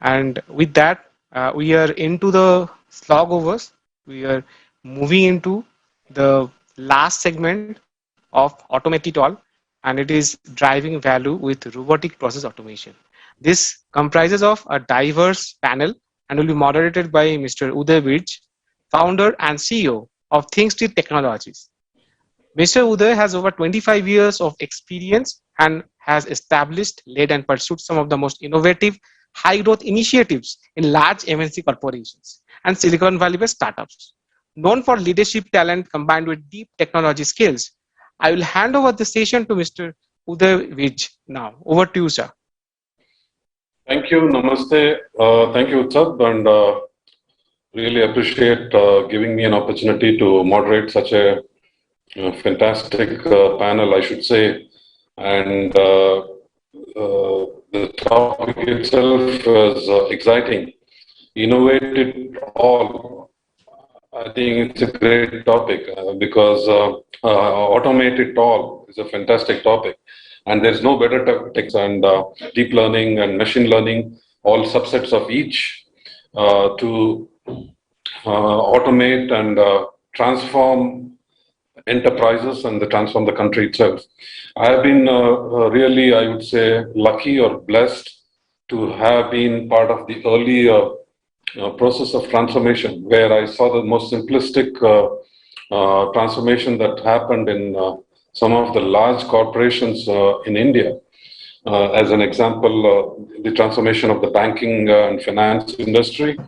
And with that, we are into the slog overs. We are moving into the last segment of Automate It All, and it is driving value with robotic process automation. This comprises of a diverse panel and will be moderated by Mr. Uday Virj, founder and CEO of ThinkStreet Technologies. Mr. Uday has over 25 years of experience and has established, led, and pursued some of the most innovative, high growth initiatives in large MNC corporations and Silicon Valley based startups. Known for leadership talent combined with deep technology skills, I will hand over the session to Mr. Uday Vij now. Over to you, sir. Thank you. Namaste. Thank you, Utsab, and really appreciate giving me an opportunity to moderate such a fantastic panel, I should say. And the topic itself is exciting. Innovate it all. I think it's a great topic because automate it all is a fantastic topic. And there's no better techs and deep learning and machine learning, all subsets of each to automate and transform enterprises and transform the country itself. I have been really, I would say, lucky or blessed to have been part of the early process of transformation, where I saw the most simplistic transformation that happened in some of the large corporations in India. As an example, the transformation of the banking and finance industry.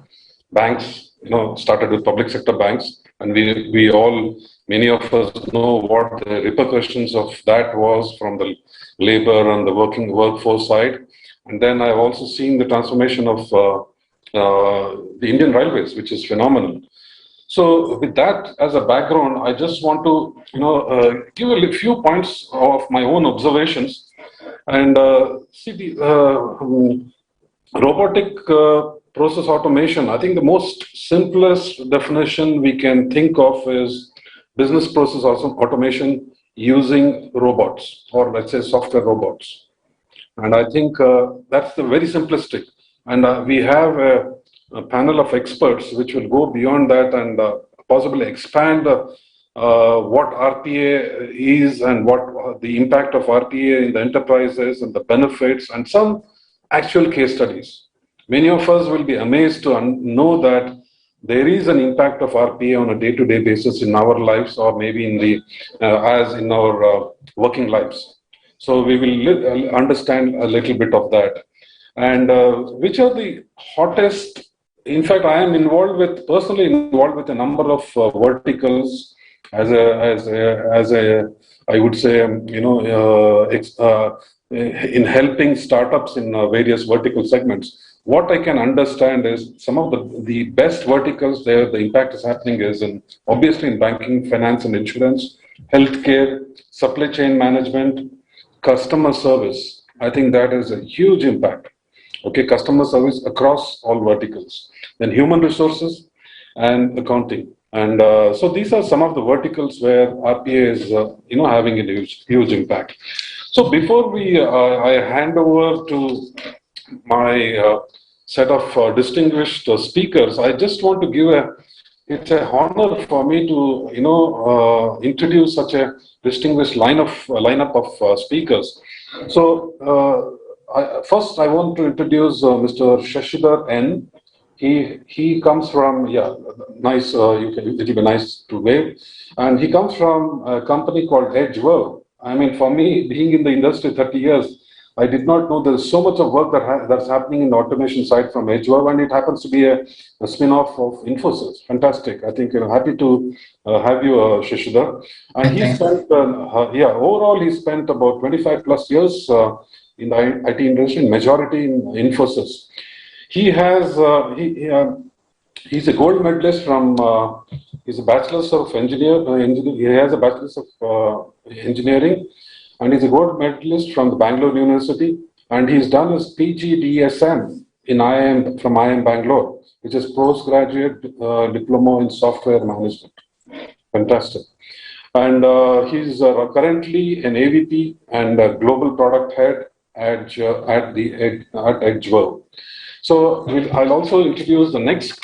Banks, started with public sector banks, and we all, many of us know what the repercussions of that was from the labor and the workforce side. And then I've also seen the transformation of the Indian Railways, which is phenomenal. So with that as a background, I just want to give a few points of my own observations. And see the robotic process automation. I think the most simplest definition we can think of is business process automation using robots, or let's say software robots. And I think that's the very simplistic. And we have a panel of experts which will go beyond that and possibly expand what RPA is and what the impact of RPA in the enterprises and the benefits and some actual case studies. Many of us will be amazed to know that there is an impact of RPA on a day-to-day basis in our lives, or maybe in the as in our working lives. So we will understand a little bit of that. And which are the hottest? In fact, I am personally involved with a number of verticals as a I would say, in helping startups in various vertical segments. What I can understand is some of the best verticals there, the impact is happening is obviously in banking, finance and insurance, healthcare, supply chain management, customer service. I think that is a huge impact. Okay, customer service across all verticals. Then human resources and accounting. And so these are some of the verticals where RPA is having a huge impact. So before I hand over to my set of distinguished speakers, I just want to give it's an honor for me to introduce such a distinguished lineup of speakers. So first I want to introduce Mr. Shashidhar N. He comes from nice. It'll be nice to wave, and he comes from a company called Edgewell. I mean, for me, being in the industry 30 years, I did not know there's so much of work that's happening in the automation side from Edgewell, and it happens to be a spin-off of Infosys. Fantastic. I think happy to have you, Shashidhar. And he spent, overall, he spent about 25 plus years in the IT industry, majority in Infosys. He has, he's a gold medalist from, he's a bachelor's of engineering, he has a bachelor's of engineering, and he's a gold medalist from the Bangalore University, and he's done his PGDSM from IIM Bangalore, which is postgraduate diploma in software management. Fantastic. And he's currently an AVP and a global product head at Edgewell. So I'll also introduce the next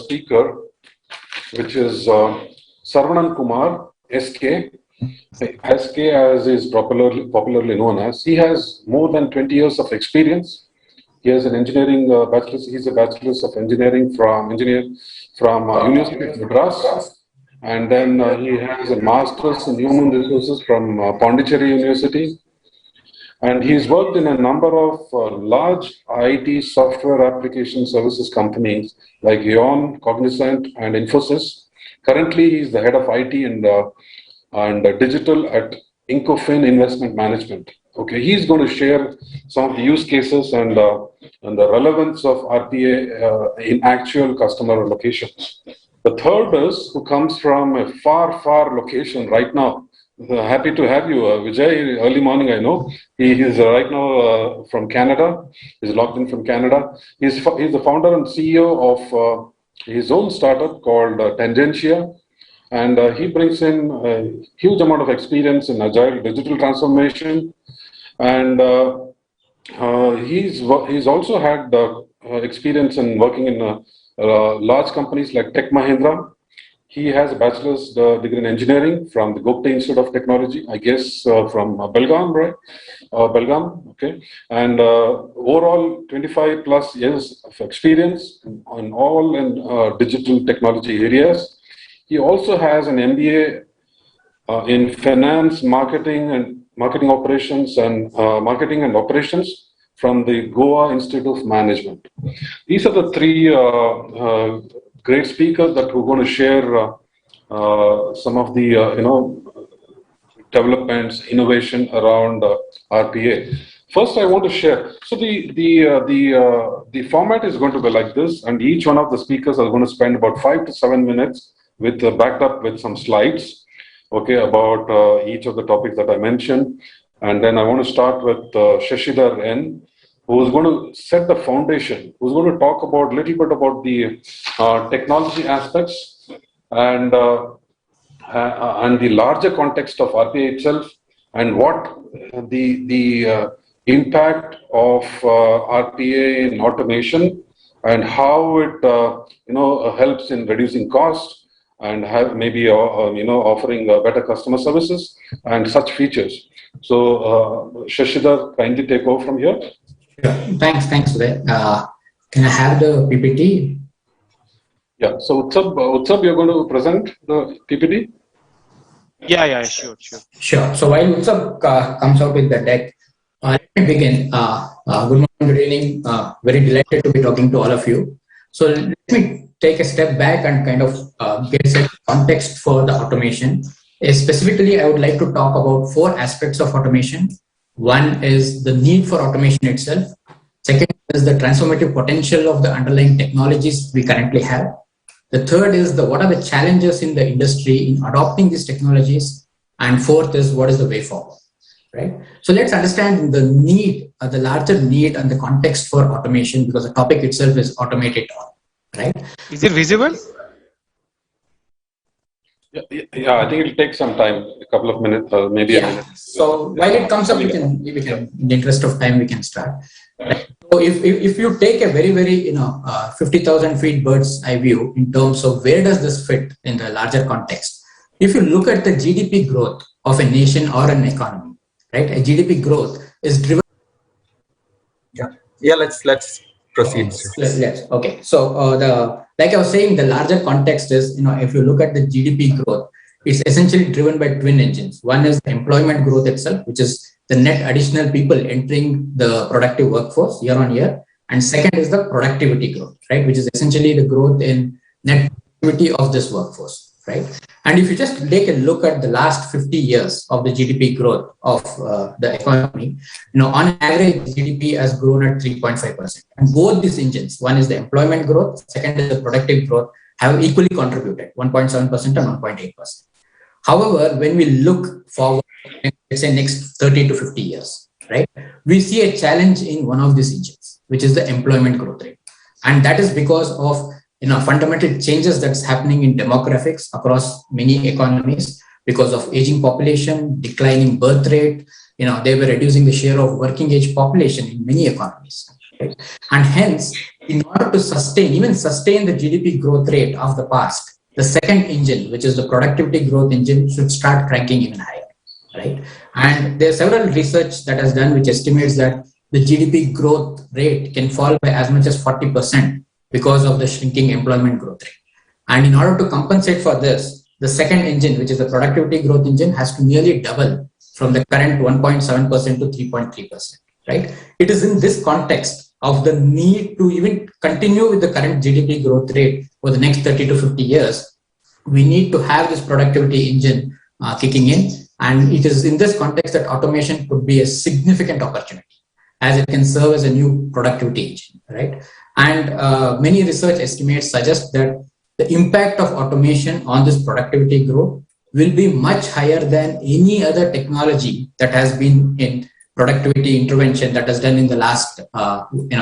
speaker, which is Sarvanan Kumar, SK. SK, as is popularly known as, he has more than 20 years of experience. He has an engineering bachelor's. He's a bachelor's of engineering from University of Madras, and then he has a master's in human resources from Pondicherry University. And he's worked in a number of large IT software application services companies like Eon, Cognizant, and Infosys. Currently, he's the head of IT and digital at Incofin Investment Management. Okay, he's going to share some of the use cases and the relevance of RPA in actual customer locations. The third is who comes from a far location right now. Happy to have you, Vijay. Early morning, I know. He is right now from Canada. He's logged in from Canada. He's the founder and CEO of his own startup called Tangentia. And he brings in a huge amount of experience in agile digital transformation. And he's also had experience in working in large companies like Tech Mahindra. He has a bachelor's degree in engineering from the Gupta Institute of Technology, I guess from Belgaum, right? Belgaum, okay. And overall, 25 plus years of experience on all in digital technology areas. He also has an MBA in finance, marketing operations, and marketing and operations from the Goa Institute of Management. These are the three great speakers that we're going to share some of the developments, innovation around RPA. First, I want to share. So the format is going to be like this, and each one of the speakers are going to spend about 5 to 7 minutes with backed up with some slides, okay, about each of the topics that I mentioned. And then I want to start with Shashidhar N, who's going to set the foundation, who's going to talk about a little bit about the technology aspects and the larger context of RPA itself, and what the impact of RPA in automation and how it helps in reducing cost and have maybe offering better customer services and such features. So Shashidhar, kindly take over from here. Sure. Thanks, Uday. Can I have the PPT? Yeah. So Utsab, you're going to present the PPT? Yeah, sure. Sure. So while Utsab comes out with the deck, let me begin. Good morning, good evening. Very delighted to be talking to all of you. So let me take a step back and kind of get set context for the automation. Specifically, I would like to talk about 4 aspects of automation. One is the need for automation itself. Second is the transformative potential of the underlying technologies we currently have. The third is what are the challenges in the industry in adopting these technologies. And fourth is what is the way forward, right? So let's understand the need, the larger need and the context for automation, because the topic itself is automate it all, right? Is it visible? Yeah, I think it'll take some time, a couple of minutes, maybe a minute. So while it comes up, we can, in the interest of time, we can start. Right? So if you take a very 50,000 feet bird's eye view in terms of where does this fit in the larger context, if you look at the GDP growth of a nation or an economy, right? A GDP growth is driven. Yeah. Let's proceed. Okay. So like I was saying, the larger context is, if you look at the GDP growth, it's essentially driven by twin engines. One is the employment growth itself, which is the net additional people entering the productive workforce year on year. And second is the productivity growth, right? Which is essentially the growth in net productivity of this workforce, right? And if you just take a look at the last 50 years of the GDP growth of the economy, on average, GDP has grown at 3.5%. And both these engines, one is the employment growth, second is the productive growth, have equally contributed 1.7% and 1.8%. However, when we look forward, let's say next 30 to 50 years, right, we see a challenge in one of these engines, which is the employment growth rate. And that is because of fundamental changes that's happening in demographics across many economies because of aging population, declining birth rate. They were reducing the share of working age population in many economies. Right? And hence, in order to sustain the GDP growth rate of the past, the second engine, which is the productivity growth engine, should start cranking even higher, right? And there are several research that has done which estimates that the GDP growth rate can fall by as much as 40% because of the shrinking employment growth rate. And in order to compensate for this, the second engine, which is the productivity growth engine, has to nearly double from the current 1.7% to 3.3%, right? It is in this context of the need to even continue with the current GDP growth rate for the next 30 to 50 years, we need to have this productivity engine kicking in. And it is in this context that automation could be a significant opportunity, as it can serve as a new productivity engine, right? And many research estimates suggest that the impact of automation on this productivity growth will be much higher than any other technology that has been in productivity intervention that has done in the last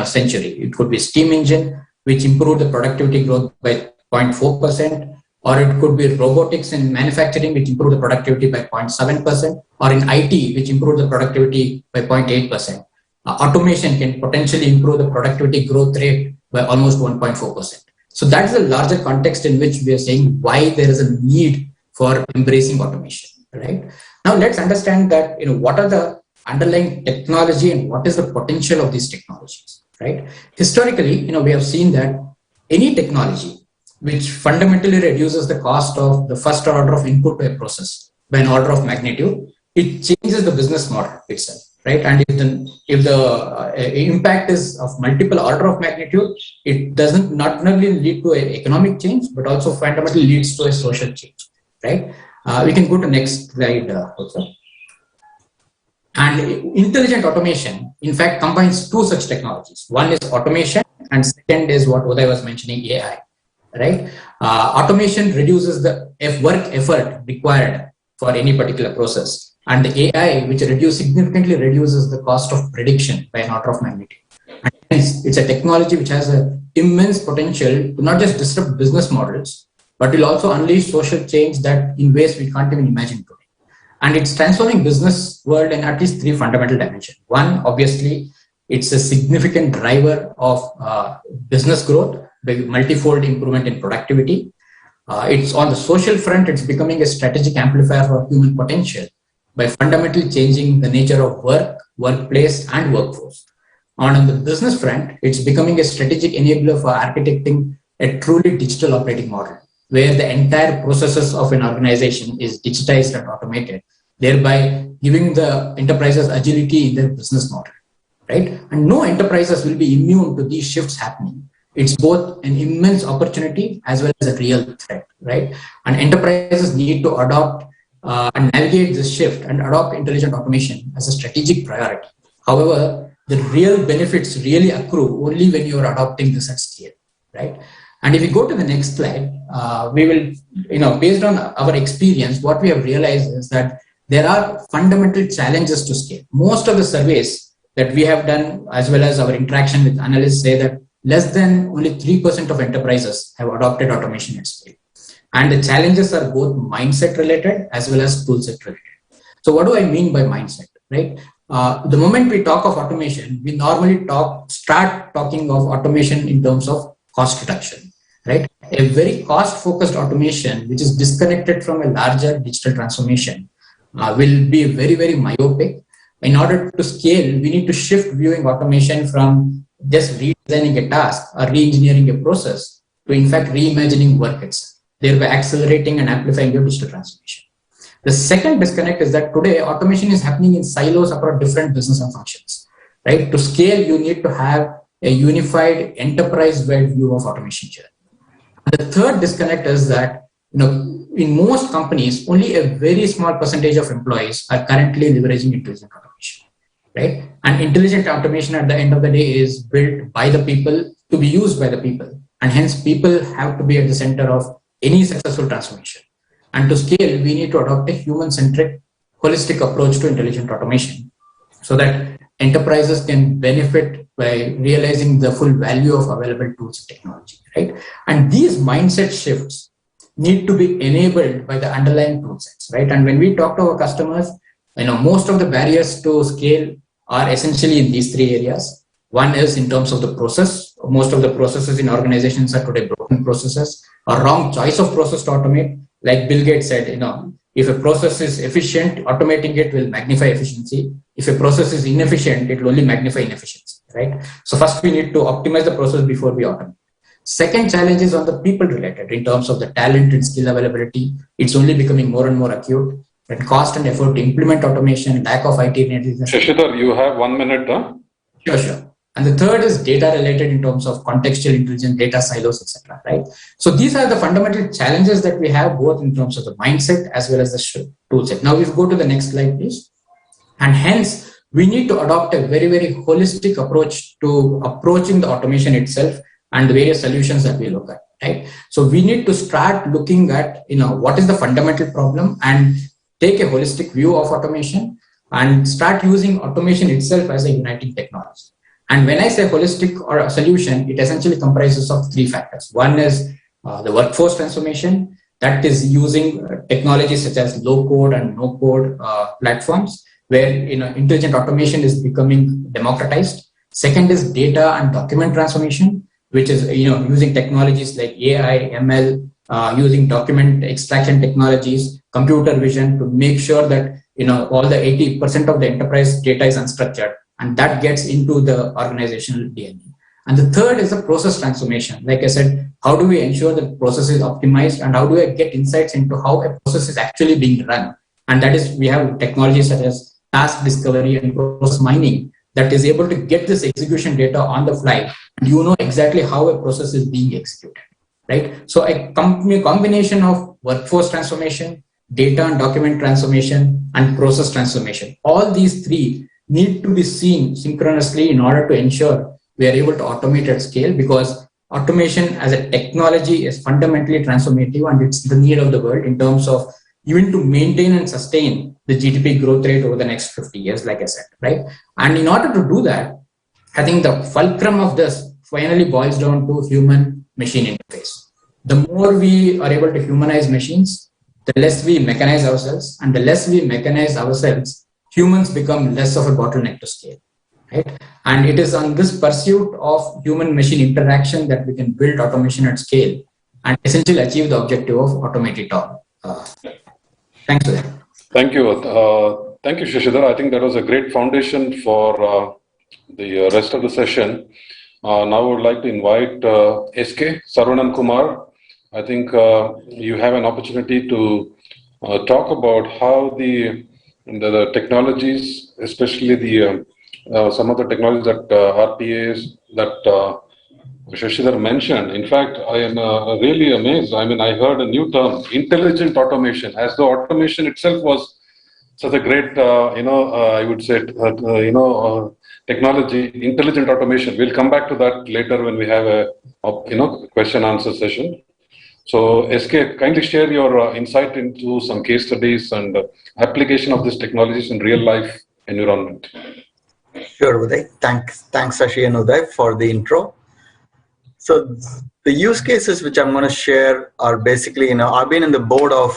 century. It could be steam engine, which improved the productivity growth by 0.4%, or it could be robotics in manufacturing, which improved the productivity by 0.7%, or in IT, which improved the productivity by 0.8%. Automation can potentially improve the productivity growth rate by almost 1.4%. So that's the larger context in which we are saying why there is a need for embracing automation, right? Now let's understand that, what are the underlying technology and what is the potential of these technologies, right? Historically, we have seen that any technology which fundamentally reduces the cost of the first order of input to a process by an order of magnitude, it changes the business model itself, right? And if the impact is of multiple order of magnitude, it doesn't not only lead to an economic change, but also fundamentally leads to a social change, right? We can go to next slide also. And intelligent automation, in fact, combines two such technologies. One is automation, and second is what Uday was mentioning, AI, right? Automation reduces the work effort required for any particular process, and the AI, which significantly reduces the cost of prediction by an order of magnitude. And hence, it's a technology which has an immense potential to not just disrupt business models, but will also unleash social change that in ways we can't even imagine today. And it's transforming business world in at least three fundamental dimensions. One, obviously, it's a significant driver of business growth by multifold improvement in productivity. It's on the social front, it's becoming a strategic amplifier for human potential by fundamentally changing the nature of work, workplace, and workforce. On the business front, it's becoming a strategic enabler for architecting a truly digital operating model, where the entire processes of an organization is digitized and automated, thereby giving the enterprises agility in their business model, right? And no enterprises will be immune to these shifts happening. It's both an immense opportunity as well as a real threat, right? And enterprises need to adopt and navigate this shift and adopt intelligent automation as a strategic priority. However, the real benefits really accrue only when you are adopting this at scale, right? And if we go to the next slide, we will, based on our experience, what we have realized is that there are fundamental challenges to scale. Most of the surveys that we have done, as well as our interaction with analysts, say that less than only 3% of enterprises have adopted automation at scale. And the challenges are both mindset related as well as tool set related. So what do I mean by mindset, right? The moment we talk of automation, we normally start talking of automation in terms of cost reduction, right? A very cost-focused automation, which is disconnected from a larger digital transformation, will be very, very myopic. In order to scale, we need to shift viewing automation from just redesigning a task or re-engineering a process to, in fact, reimagining work itself, thereby accelerating and amplifying your digital transformation. The second disconnect is that today automation is happening in silos across different business and functions, right? To scale, you need to have a unified enterprise-wide view of automation journey. The third disconnect is that, in most companies, only a very small percentage of employees are currently leveraging intelligent automation, right? And intelligent automation at the end of the day is built by the people to be used by the people. And hence people have to be at the center of any successful transformation. And to scale, we need to adopt a human-centric, holistic approach to intelligent automation so that enterprises can benefit by realizing the full value of available tools and technology, right? And these mindset shifts need to be enabled by the underlying tool sets, right? And when we talk to our customers, most of the barriers to scale are essentially in these three areas. One is in terms of the process most of the processes in organizations are today broken processes or wrong choice of process to automate. Like Bill Gates said, if a process is efficient, automating it will magnify efficiency. If a process is inefficient, it will only magnify inefficiency, right? So first we need to optimize the process before we automate. Second challenge is on the people related in terms of the talent and skill availability. It's only becoming more and more acute. And cost and effort to implement automation, lack of IT readiness. Shashidhar, you have 1 minute, huh? Sure. And the third is data related in terms of contextual intelligence, data silos, etc. Right. So these are the fundamental challenges that we have both in terms of the mindset as well as the tool set. Now, if you go to the next slide, please. And hence, we need to adopt a very, very holistic approach to approaching the automation itself and the various solutions that we look at. Right. So we need to start looking at what is the fundamental problem and take a holistic view of automation and start using automation itself as a uniting technology. And when I say holistic or a solution, it essentially comprises of three factors. One is the workforce transformation, that is using technologies such as low code and no code platforms where intelligent automation is becoming democratized. Second is data and document transformation, which is using technologies like AI, ML, using document extraction technologies, computer vision to make sure that all the 80% of the enterprise data is unstructured, and that gets into the organizational DNA. And the third is the process transformation. Like I said, how do we ensure that the process is optimized, and how do I get insights into how a process is actually being run? And that is, we have technologies such as task discovery and process mining that is able to get this execution data on the fly, and exactly how a process is being executed. Right? So a combination of workforce transformation, data and document transformation, and process transformation. All these three need to be seen synchronously in order to ensure we are able to automate at scale, because automation as a technology is fundamentally transformative and it's the need of the world in terms of even to maintain and sustain the GDP growth rate over the next 50 years, like I said, right? And in order to do that, I think the fulcrum of this finally boils down to human-machine interface. The more we are able to humanize machines, the less we mechanize ourselves, and the less we mechanize ourselves, humans become less of a bottleneck to scale, right? And it is on this pursuit of human-machine interaction that we can build automation at scale and essentially achieve the objective of automate it all. Thanks for that. Thank you. Thank you, Shashidhar. I think that was a great foundation for the rest of the session. Now I would like to invite SK, Sarvanan Kumar. I think you have an opportunity to talk about how the technologies, especially the some of the technologies that RPAs that Shashidhar mentioned. In fact, I am really amazed. I mean, I heard a new term, intelligent automation, as though automation itself was such a great, I would say, technology, intelligent automation. We'll come back to that later when we have a, question answer session. So, SK, kindly share your insight into some case studies and application of these technologies in real life environment. Sure, Uday. Thanks, Shashi and Uday, for the intro. So the use cases which I'm going to share are basically, I've been in the board of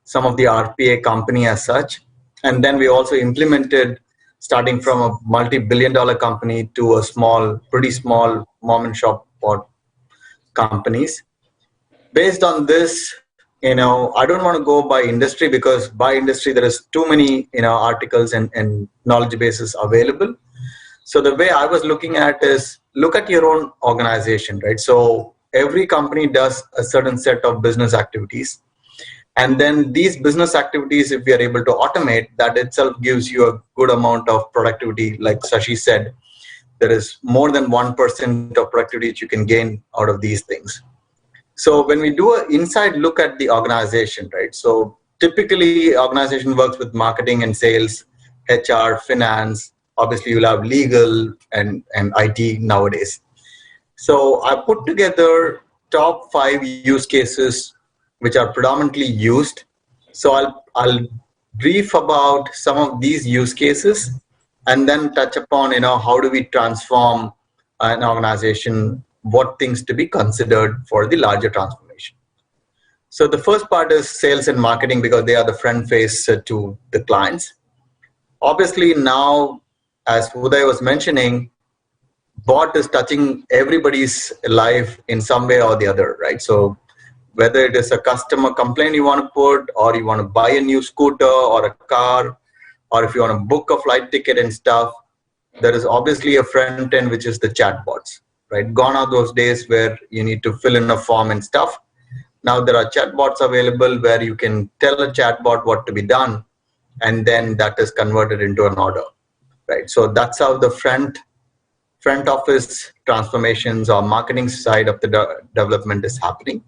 some of the RPA company as such, and then we also implemented starting from a multi-billion-dollar company to a pretty small mom and shop companies. Based on this, I don't want to go by industry, because by industry there is too many articles and knowledge bases available. So the way I was looking at is, look at your own organization, right? So every company does a certain set of business activities. And then these business activities, if we are able to automate, that itself gives you a good amount of productivity. Like Shashi said, there is more than 1% of productivity that you can gain out of these things. So when we do an inside look at the organization, right? So typically organization works with marketing and sales, HR, finance. Obviously, you'll have legal and IT nowadays. So I put together top 5 use cases which are predominantly used. So I'll brief about some of these use cases and then touch upon, how do we transform an organization, what things to be considered for the larger transformation. So the first part is sales and marketing, because they are the front face to the clients. Obviously now, as Uday was mentioning, bot is touching everybody's life in some way or the other, right? So whether it is a customer complaint you want to put, or you want to buy a new scooter or a car, or if you want to book a flight ticket and stuff, there is obviously a front end, which is the chatbots, right? Gone are those days where you need to fill in a form and stuff. Now there are chatbots available where you can tell a chatbot what to be done, and then that is converted into an order, right? So that's how the front office transformations or marketing side of the development is happening.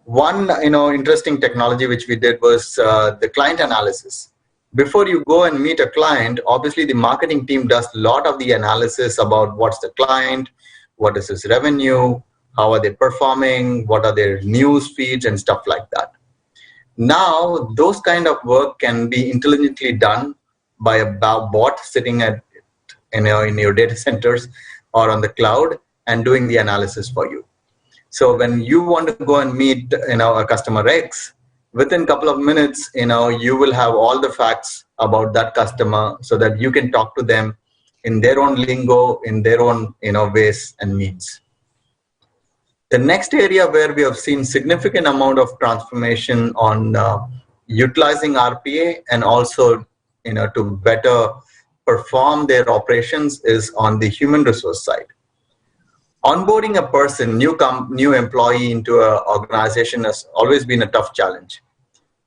One interesting technology which we did was the client analysis. Before you go and meet a client, obviously the marketing team does a lot of the analysis about what's the client, what is his revenue, how are they performing, what are their news feeds and stuff like that. Now those kind of work can be intelligently done by a bot sitting at in your data centers or on the cloud and doing the analysis for you. So when you want to go and meet a customer X, within a couple of minutes, you will have all the facts about that customer, so that you can talk to them in their own lingo, in their own ways and means. The next area where we have seen significant amount of transformation on utilizing RPA and also to better perform their operations is on the human resource side. Onboarding a person, new employee into an organization has always been a tough challenge.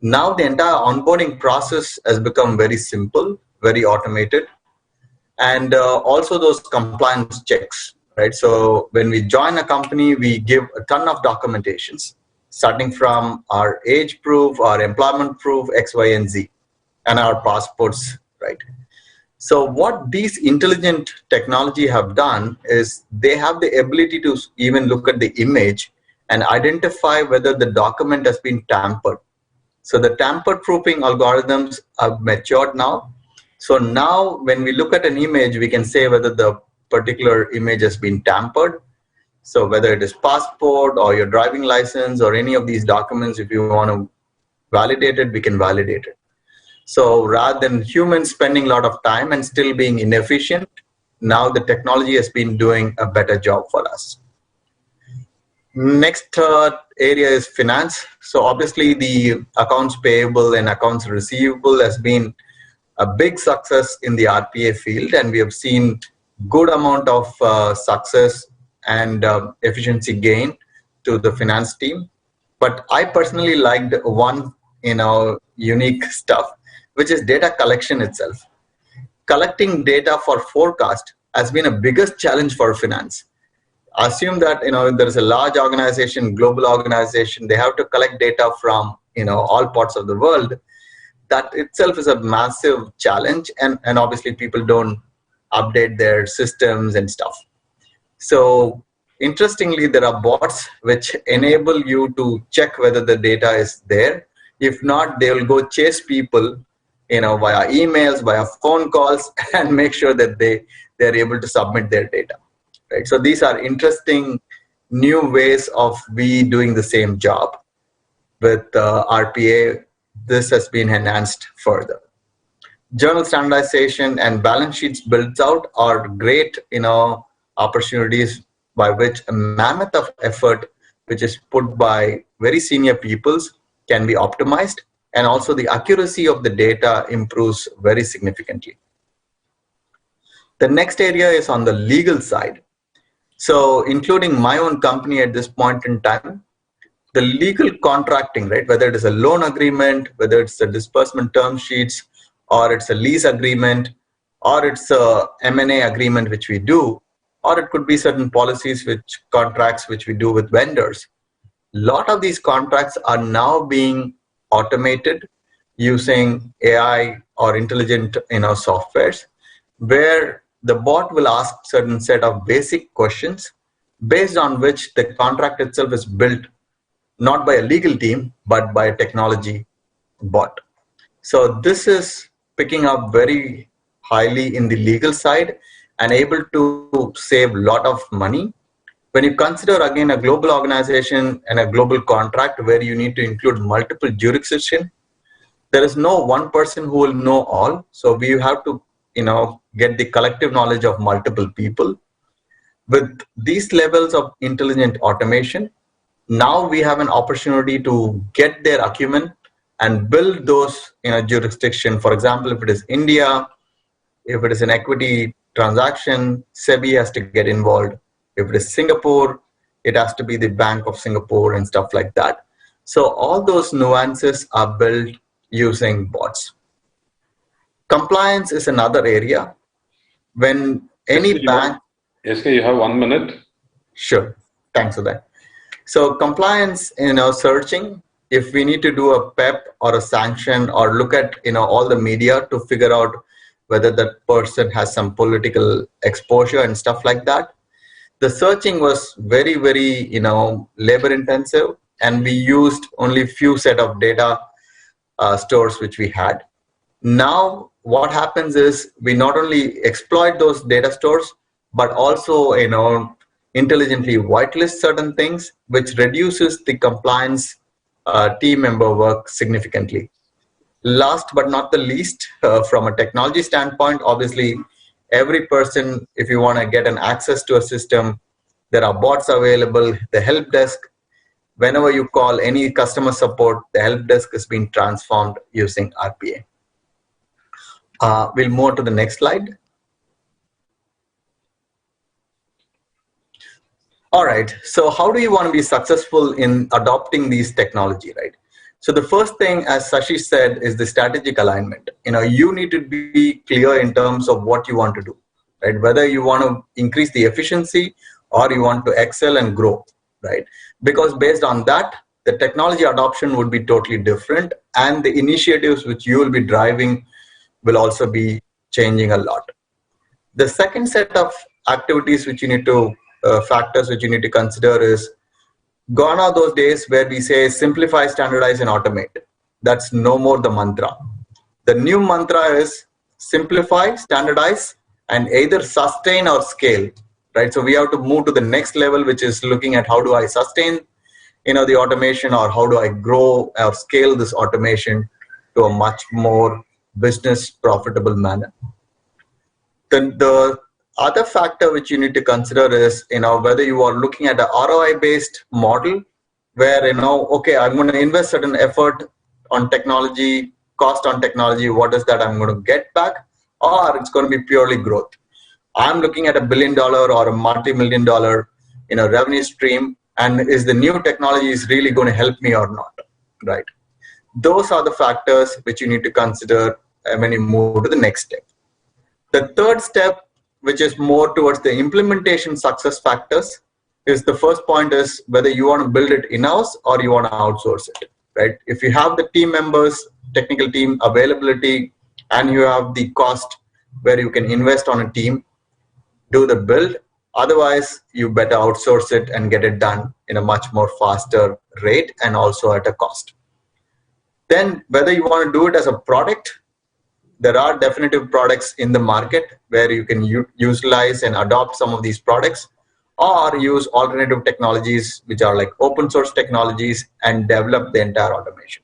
Now the entire onboarding process has become very simple, very automated, and also those compliance checks, right? So when we join a company, we give a ton of documentations, starting from our age proof, our employment proof, X, Y, and Z, and our passports, right? So what these intelligent technology have done is they have the ability to even look at the image and identify whether the document has been tampered. So the tamper-proofing algorithms have matured now. So now when we look at an image, we can say whether the particular image has been tampered. So whether it is passport or your driving license or any of these documents, if you want to validate it, we can validate it. So rather than humans spending a lot of time and still being inefficient, now the technology has been doing a better job for us. Next area is finance. So obviously the accounts payable and accounts receivable has been a big success in the RPA field, and we have seen good amount of success and efficiency gain to the finance team. But I personally liked one unique stuff, which is data collection itself. Collecting data for forecast has been a biggest challenge for finance. Assume that there is a large organization, global organization, they have to collect data from all parts of the world. That itself is a massive challenge, and obviously people don't update their systems and stuff. So interestingly, there are bots which enable you to check whether the data is there. If not, they will go chase people via emails, via phone calls, and make sure that they're able to submit their data. Right? So these are interesting new ways of we doing the same job. With RPA, this has been enhanced further. Journal standardization and balance sheets built out are great opportunities by which a mammoth of effort which is put by very senior peoples can be optimized, and also the accuracy of the data improves very significantly. The next area is on the legal side. So including my own company at this point in time, the legal contracting, right, whether it is a loan agreement, whether it's a disbursement term sheets, or it's a lease agreement, or it's a M&A agreement which we do, or it could be certain policies contracts which we do with vendors. A lot of these contracts are now being automated using AI or intelligent softwares, where the bot will ask certain set of basic questions based on which the contract itself is built not by a legal team but by a technology bot. So this is picking up very highly in the legal side and able to save a lot of money. When you consider again a global organization and a global contract where you need to include multiple jurisdictions, there is no one person who will know all. So we have to, get the collective knowledge of multiple people. with these levels of intelligent automation, now we have an opportunity to get their acumen and build those in a jurisdiction. For example, if it is India, if it is an equity transaction, SEBI has to get involved. If it is Singapore, it has to be the Bank of Singapore and stuff like that. So all those nuances are built using bots. Compliance is another area. When any bank... SK, you have 1 minute. Sure. Thanks for that. So compliance, searching, if we need to do a PEP or a sanction or look at, all the media to figure out whether that person has some political exposure and stuff like that, the searching was very, very, labor intensive, and we used only few set of data stores which we had. Now, what happens is we not only exploit those data stores, but also, intelligently whitelist certain things, which reduces the compliance team member work significantly. Last but not the least, from a technology standpoint, obviously, every person, if you want to get an access to a system, there are bots available. The help desk, whenever you call any customer support, the help desk is being transformed using RPA. We'll move to the next slide. All right, so how do you want to be successful in adopting these technology, right? So the first thing, as Sashi said, is the strategic alignment. You need to be clear in terms of what you want to do, right? Whether you want to increase the efficiency or you want to excel and grow, right? Because based on that, the technology adoption would be totally different, and the initiatives which you will be driving will also be changing a lot. The second set of activities which you need to factors which you need to consider is, gone are those days where we say simplify, standardize, and automate. That's no more the mantra. The new mantra is simplify, standardize, and either sustain or scale, right? So we have to move to the next level, which is looking at how do I sustain, the automation, or how do I grow or scale this automation to a much more business profitable manner. Then the other factor which you need to consider is, whether you are looking at a ROI based model where, okay, I'm going to invest certain effort on technology, cost on technology, what is that I'm going to get back, or it's going to be purely growth. I'm looking at $1 billion or a multi-million dollar, revenue stream, and is the new technology is really going to help me or not, right? Those are the factors which you need to consider when you move to the next step. The third step, which is more towards the implementation success factors, is the first point is whether you want to build it in-house or you want to outsource it, right? If you have the team members, technical team availability, and you have the cost where you can invest on a team, do the build. Otherwise, you better outsource it and get it done in a much more faster rate and also at a cost. Then whether you want to do it as a product, there are definitive products in the market where you can utilize and adopt some of these products, or use alternative technologies which are like open source technologies and develop the entire automation.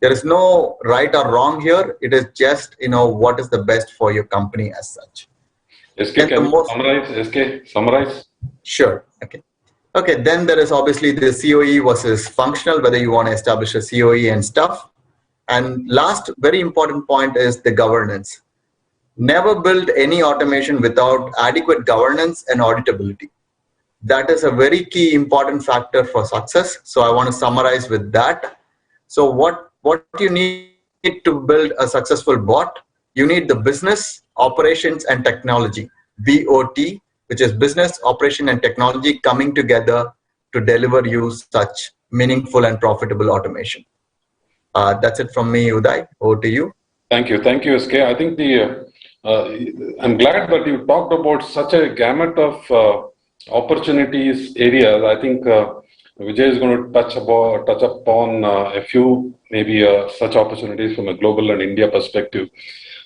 There is no right or wrong here. It is just, what is the best for your company as such. SK, can you summarize? SK, summarize? Sure. Okay. Then there is obviously the COE versus functional, whether you want to establish a COE and stuff. And last very important point is the governance. Never build any automation without adequate governance and auditability. That is a very key important factor for success. So I want to summarize with that. So what you need to build a successful bot, you need the business, operations, and technology, BOT, which is business, operation, and technology coming together to deliver you such meaningful and profitable automation. That's it from me, Uday. Over to you. Thank you, SK. I think I'm glad that you talked about such a gamut of opportunities areas. I think Vijay is going to touch upon a few maybe such opportunities from a global and India perspective.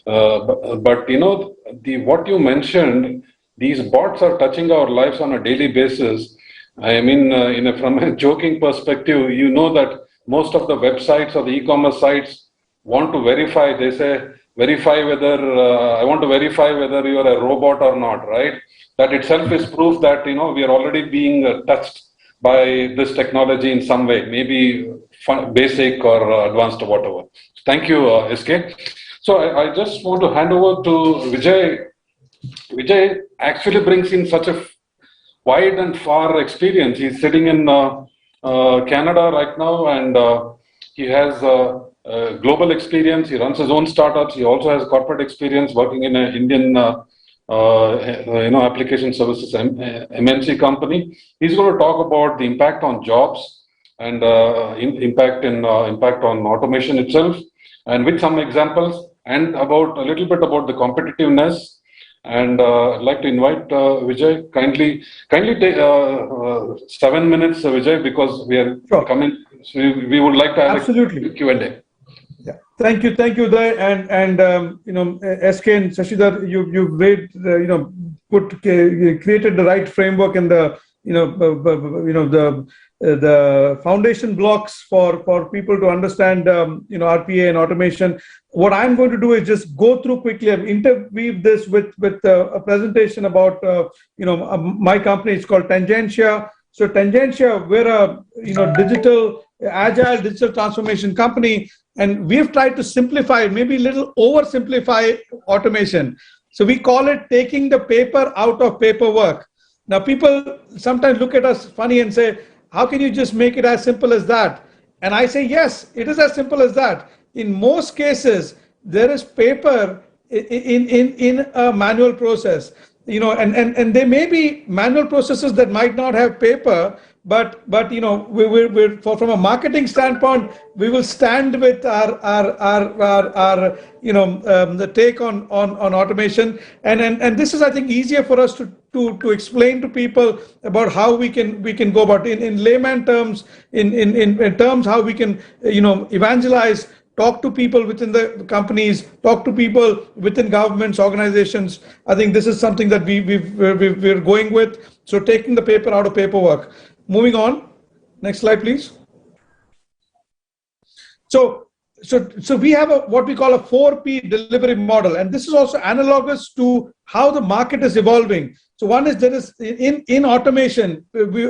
But what you mentioned, these bots are touching our lives on a daily basis. I mean, from a joking perspective, that most of the websites or the e-commerce sites want to verify. They say verify whether I want to verify whether you are a robot or not, right? That itself is proof that we are already being touched by this technology in some way, maybe basic or advanced or whatever. Thank you, SK. So I just want to hand over to Vijay. Vijay actually brings in such a wide and far experience. He's sitting in Canada right now, and he has global experience. He runs his own startups. He also has corporate experience working in an Indian, application services MNC company. He's going to talk about the impact on jobs and impact on automation itself, and with some examples, and about a little bit about the competitiveness. And I'd like to invite Vijay. Kindly take 7 minutes, Vijay, because we are coming. So we would like to have absolutely a Q&A. Yeah, thank you, Uday, and SK and Shashidhar, you've created the right framework and the foundation blocks for people to understand RPA and automation. What I'm going to do is just go through quickly. I've interweave this with a presentation about my company. It's called Tangentia. So Tangentia, we're a agile digital transformation company, and we've tried to simplify, maybe a little oversimplify automation. So we call it taking the paper out of paperwork. Now people sometimes look at us funny and say, how can you just make it as simple as that? And I say, yes, it is as simple as that. In most cases, there is paper in a manual process, and there may be manual processes that might not have paper, but we're from a marketing standpoint, we will stand with our the take on automation, and this is, I think, easier for us to explain to people about how we can go about it. In layman terms, in terms how we can evangelize, talk to people within the companies, talk to people within governments, organizations. I think this is something that we're going with. So taking the paper out of paperwork. Moving on. Next slide, please. So we have what we call a 4P delivery model, and this is also analogous to how the market is evolving. So one is there is in automation, we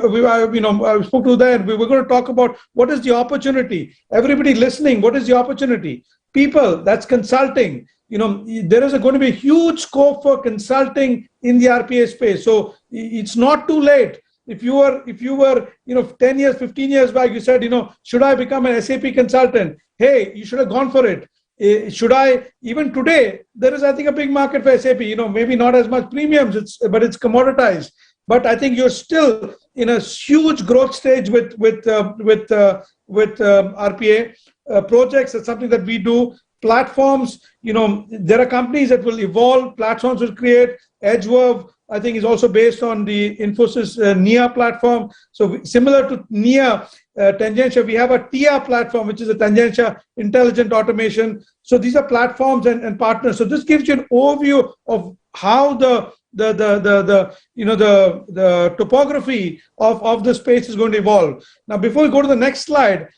spoke to that. We were going to talk about what is the opportunity. Everybody listening, what is the opportunity? People, that's consulting. There is going to be a huge scope for consulting in the RPA space. So it's not too late. If you were 10 years, 15 years back, you said, should I become an SAP consultant? Hey, you should have gone for it. Should I? Even today, there is, I think, a big market for SAP. Maybe not as much premiums, but it's commoditized. But I think you're still in a huge growth stage with RPA projects. It's something that we do. Platforms. There are companies that will evolve. Platforms will create. Edgeverve, I think, is also based on the Infosys NIA platform. So similar to NIA, Tangentia, we have a TIA platform, which is a Tangentia Intelligent Automation. So these are platforms and partners. So this gives you an overview of how the topography of the space is going to evolve. Now, before we go to the next slide,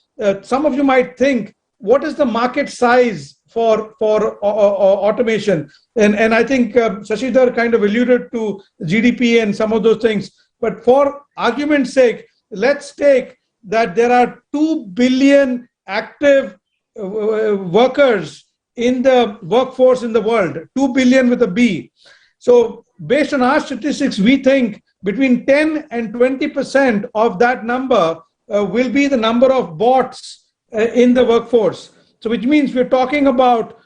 some of you might think, what is the market size for automation? And I think Shashidhar kind of alluded to GDP and some of those things. But for argument's sake, let's take that there are 2 billion active workers in the workforce in the world, 2 billion with a B. So based on our statistics, we think between 10 and 20% of that number will be the number of bots in the workforce. So which means we're talking about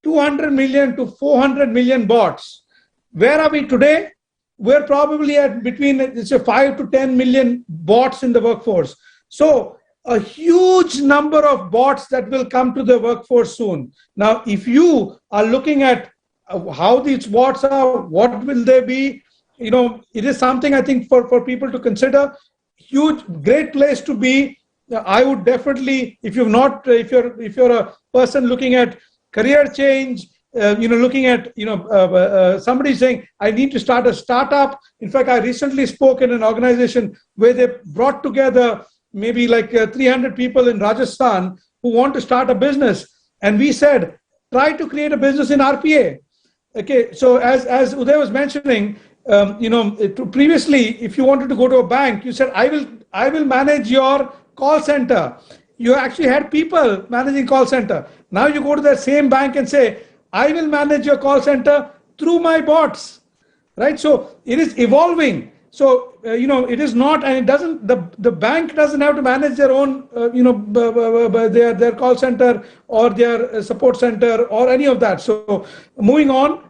200 million to 400 million bots. Where are we today? We're probably at between 5 to 10 million bots in the workforce. So a huge number of bots that will come to the workforce soon. Now, if you are looking at how these bots are, what will they be? It is something, I think, for people to consider. Huge, great place to be. I would definitely, if you're a person looking at career change, looking at, somebody saying, I need to start a startup. In fact, I recently spoke in an organization where they brought together maybe like 300 people in Rajasthan who want to start a business. And we said, try to create a business in RPA. Okay, so as Uday was mentioning, previously, if you wanted to go to a bank, you said, I will manage your call center. You actually had people managing call center. Now you go to that same bank and say, I will manage your call center through my bots, right? So it is evolving. So it is not, and it doesn't. The bank doesn't have to manage their own, their call center or their support center or any of that. So moving on,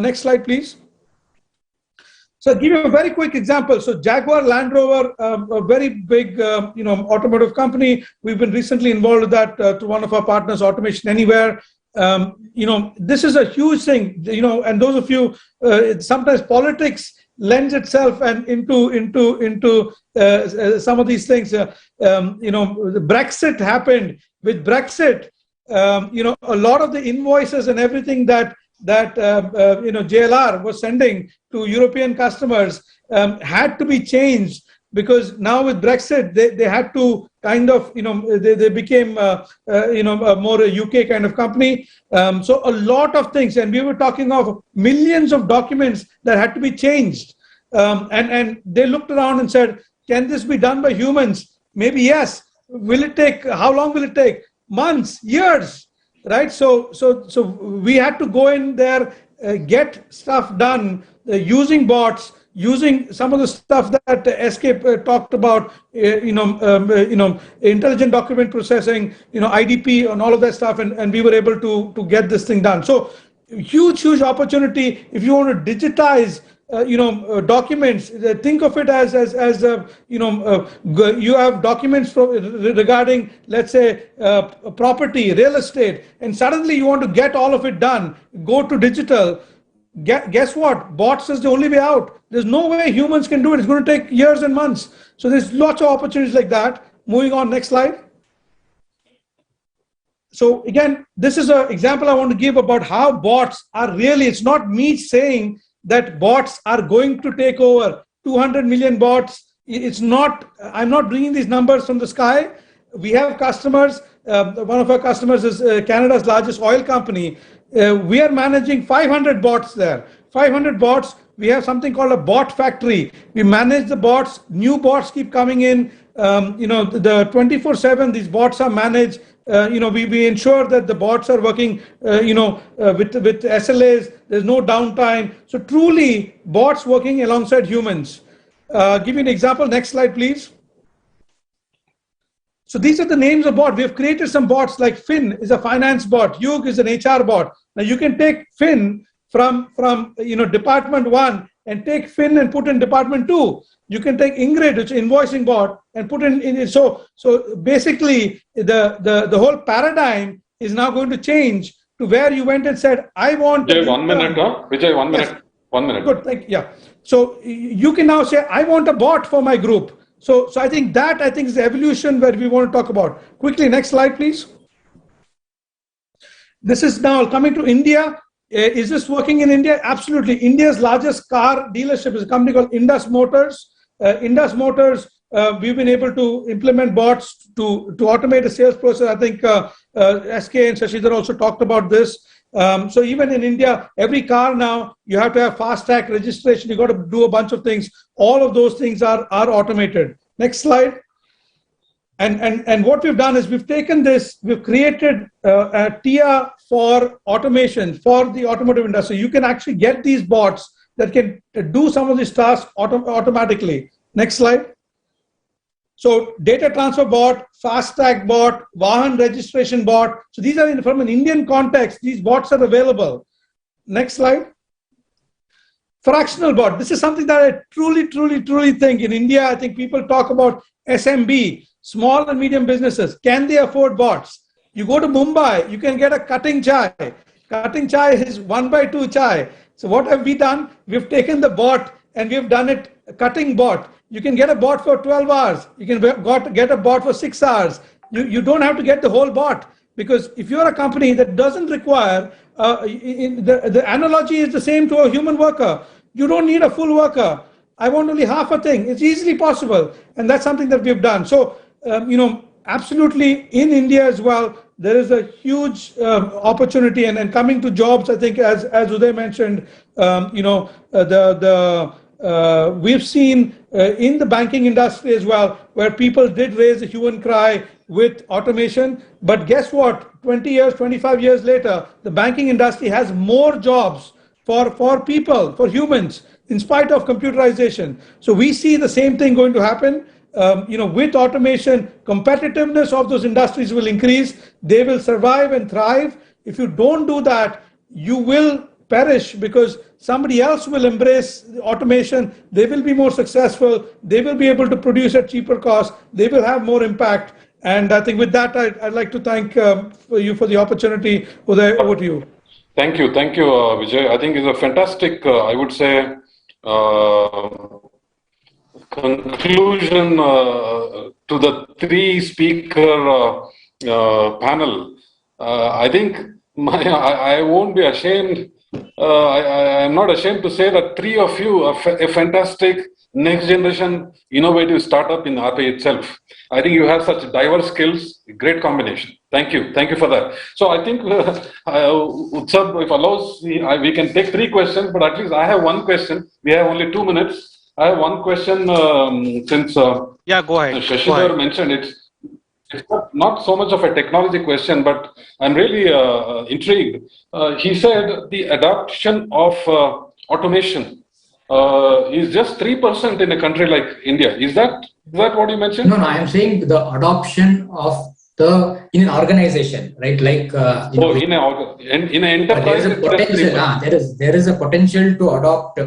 next slide, please. So I'll give you a very quick example. So Jaguar Land Rover, a very big, automotive company. We've been recently involved with that to one of our partners, Automation Anywhere. This is a huge thing. And those of you, sometimes politics lends itself and into some of these things. The Brexit happened. With Brexit, a lot of the invoices and everything that JLR was sending to European customers had to be changed, because now with Brexit they had to kind of they became a more a UK kind of company. So a lot of things, and we were talking of millions of documents that had to be changed, and they looked around and said, can this be done by humans? Maybe yes. Will it take, how long will it take? Months, years, right? So we had to go in there, get stuff done using bots, using some of the stuff that SK talked about, intelligent document processing, IDP and all of that stuff, and we were able to get this thing done. So huge opportunity if you want to digitize documents. Think of it as you have documents regarding, let's say, property, real estate, and suddenly you want to get all of it done, go to digital. Guess what? Bots is the only way out. There's no way humans can do it. It's going to take years and months. So there's lots of opportunities like that. Moving on, next slide. So again, this is an example I want to give about how bots are really, it's not me saying that bots are going to take over 200 million bots. It's not, I'm not bringing these numbers from the sky. We have customers. One of our customers is Canada's largest oil company. We are managing 500 bots there. 500 bots. We have something called a bot factory. We manage the bots. New bots keep coming in. The 24/7, these bots are managed. We ensure that the bots are working, with SLAs. There's no downtime. So truly, bots working alongside humans. Give me an example. Next slide, please. So these are the names of bots. We have created some bots, like Finn is a finance bot. Yug is an HR bot. Now you can take Finn from department 1 and take Finn and put in department 2. You can take Ingrid, which is invoicing bot, and put in. So basically, the whole paradigm is now going to change to where you went and said, I want. Vijay, 1 minute, Vijay, 1 minute. Yes. 1 minute. Good, thank you. Yeah. So you can now say, I want a bot for my group. So I think is the evolution where we want to talk about. Quickly, next slide, please. This is now coming to India. Is this working in India? Absolutely. India's largest car dealership is a company called Indus Motors. Indus Motors, we've been able to implement bots to automate the sales process. I think SK and Shashidhar also talked about this. So even in India, every car now, you have to have fast track registration. You got to do a bunch of things. All of those things are automated. Next slide. And what we've done is we've taken this, we've created a TIA for automation for the automotive industry. You can actually get these bots that can do some of these tasks automatically. Next slide. So data transfer bot, fast track bot, Vahan registration bot. So these are from an Indian context. These bots are available. Next slide. Fractional bot. This is something that I truly think in India. I think people talk about SMB, small and medium businesses. Can they afford bots? You go to Mumbai, you can get a cutting chai. Cutting chai is 1/2 chai. So what have we done? We've taken the bot and we've done it a cutting bot. You can get a bot for 12 hours. You can get a bot for 6 hours. You don't have to get the whole bot, because if you're a company that doesn't require, the analogy is the same to a human worker. You don't need a full worker. I want only half a thing. It's easily possible. And that's something that we've done. So, absolutely in India as well, there is a huge opportunity. And coming to jobs, I think as Uday mentioned, we've seen in the banking industry as well, where people did raise a hue and cry with automation. But guess what? 20 years, 25 years later, the banking industry has more jobs for people, for humans, in spite of computerization. So we see the same thing going to happen. With automation, competitiveness of those industries will increase. They will survive and thrive. If you don't do that, you will perish, because somebody else will embrace automation. They will be more successful. They will be able to produce at cheaper cost. They will have more impact. And I think with that, I'd like to thank you for the opportunity. Uday, over to you. Thank you, Vijay. I think it's a fantastic, I would say, conclusion to the three-speaker panel. I think I won't be ashamed. I'm not ashamed to say that three of you are a fantastic next generation innovative startup in RPA itself. I think you have such diverse skills, great combination. Thank you for that. So I think Utsab, if allows, we can take three questions, but at least I have one question. We have only 2 minutes. I have one question since Go ahead. Shashidhar mentioned it's not so much of a technology question, but I'm really intrigued. He said the adoption of automation is just 3% in a country like India. Is that what you mentioned? No, I am saying the adoption of in an organization, right? Like in an enterprise, there is a potential. There is a potential to adopt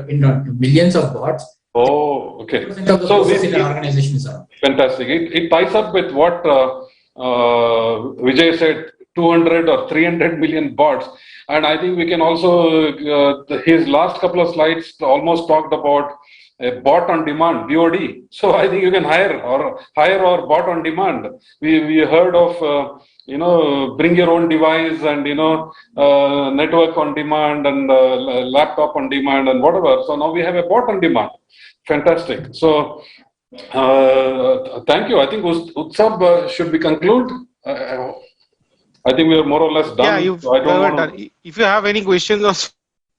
millions of bots. Oh, okay. So in an organization is fantastic. It ties up with what Vijay said, 200 or 300 million bots. And I think we can also, his last couple of slides almost talked about a bot on demand, BOD. So I think you can hire or bot on demand. We heard of, bring your own device and, network on demand and laptop on demand and whatever. So now we have a bot on demand. Fantastic. So thank you. I think Utsab, should we conclude? I think we are more or less done. Yeah, done. If you have any questions, also,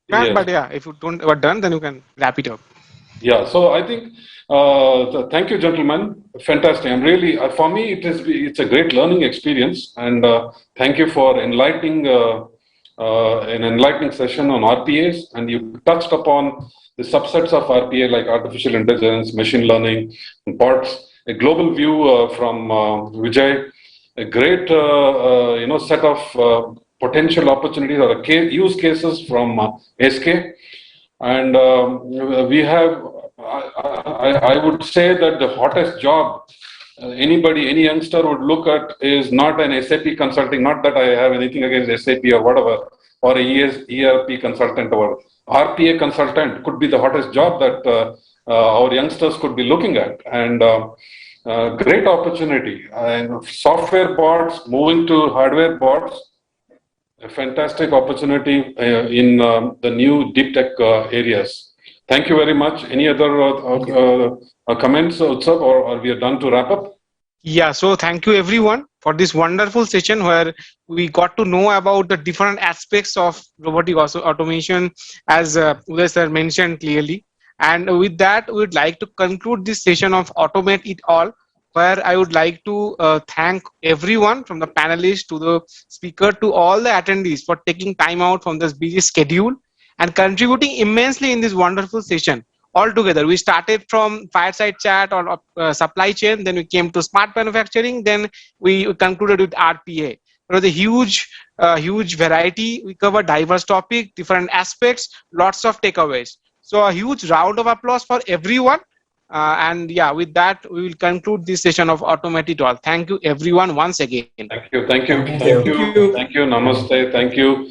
but if you don't are done, then you can wrap it up. Yeah. So I think thank you, gentlemen. Fantastic. I'm really, for me, it's a great learning experience, and thank you for enlightening an enlightening session on RPAs, and you touched upon the subsets of RPA like artificial intelligence, machine learning, bots. A global view from Vijay. A great, set of potential opportunities or use cases from SK, and we have. I would say that the hottest job any youngster would look at is not an SAP consulting. Not that I have anything against SAP or whatever, or a ERP consultant or RPA consultant could be the hottest job that our youngsters could be looking at, and. Great opportunity. And software bots moving to hardware bots, a fantastic opportunity in the new deep tech areas. Thank you very much. Any other comments, Utsab, or we are done to wrap up? Yeah, so thank you everyone for this wonderful session where we got to know about the different aspects of robotic automation, as Uday sir mentioned clearly. And with that, we would like to conclude this session of Automate It All, where I would like to thank everyone from the panelists to the speaker to all the attendees for taking time out from this busy schedule and contributing immensely in this wonderful session. Altogether, we started from fireside chat or supply chain, then we came to smart manufacturing, then we concluded with RPA. There was a huge variety. We covered diverse topics, different aspects, lots of takeaways. So a huge round of applause for everyone. And yeah, with that, we will conclude this session of Automate It All. Thank you everyone once again. Thank you. Namaste. Thank you.